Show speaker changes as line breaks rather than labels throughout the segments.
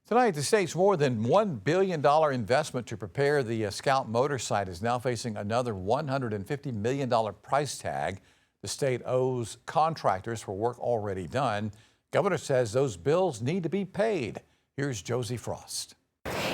Tonight, the state's more than $1 billion investment to prepare the Scout Motor site is now facing another $150 million price tag. The state owes contractors for work already done. Governor says those bills need to be paid. Here's Josie Frost.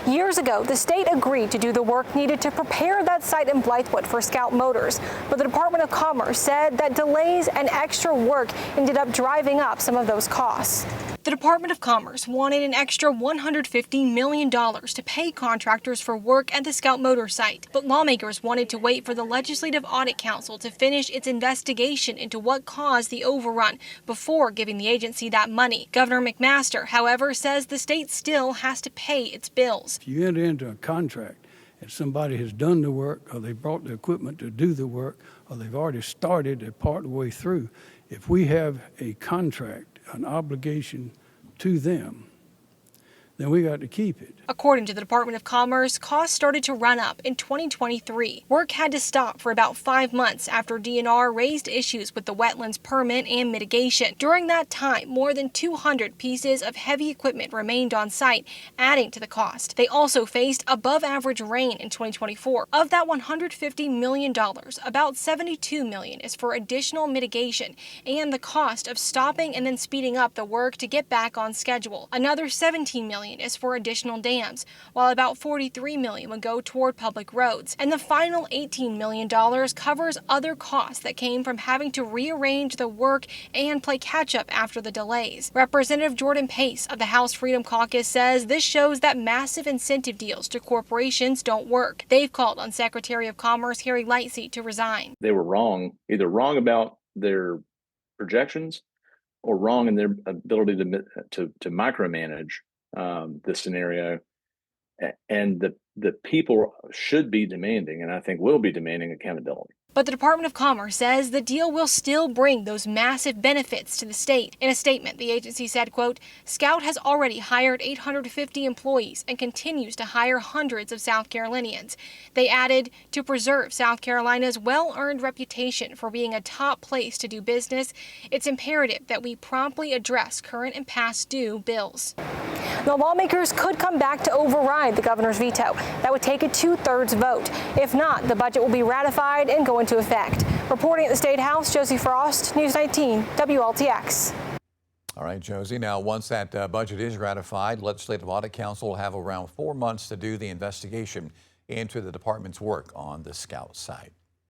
Years ago, the state agreed to do the work needed to prepare that site in Blythewood for Scout Motors. But the Department of Commerce said that delays and extra work ended up driving up some of those costs. The Department of Commerce wanted an extra $150 million to pay contractors for work at the Scout Motor site. But lawmakers wanted to wait for the Legislative Audit Council to finish its investigation into what caused the overrun before giving the agency that money. Governor McMaster, however, says the state still has to pay its bills.
If you enter into a contract and somebody has done the work, or they brought the equipment to do the work, or they've already started, they're part of the way through, if we have a contract, an obligation to them, then we got to keep it.
According to the Department of Commerce, costs started to run up in 2023. Work had to stop for about 5 months after DNR raised issues with the wetlands permit and mitigation. During that time, more than 200 pieces of heavy equipment remained on site, adding to the cost. They also faced above-average rain in 2024. Of that $150 million, about $72 million is for additional mitigation and the cost of stopping and then speeding up the work to get back on schedule. Another $17 million is for additional dams, while about $43 million would go toward public roads. And the final $18 million covers other costs that came from having to rearrange the work and play catch-up after the delays. Representative Jordan Pace of the House Freedom Caucus says this shows that massive incentive deals to corporations don't work. They've called on Secretary of Commerce Harry Lightsey to resign.
They were wrong, either wrong about their projections or wrong in their ability to micromanage this scenario, and the people should be demanding, and I think will be demanding, accountability.
But the Department of Commerce says the deal will still bring those massive benefits to the state. In a statement, the agency said, quote, Scout has already hired 850 employees and continues to hire hundreds of South Carolinians. They added, to preserve South Carolina's well-earned reputation for being a top place to do business, it's imperative that we promptly address current and past due bills. The lawmakers could come back to override the governor's veto. That would take a 2/3 vote. If not, the budget will be ratified and go into effect. Reporting at the State House, Josie Frost, News 19, WLTX.
All right, Josie. Now, once that budget is ratified, Legislative Audit Council will have around 4 months to do the investigation into the department's work on the Scout site.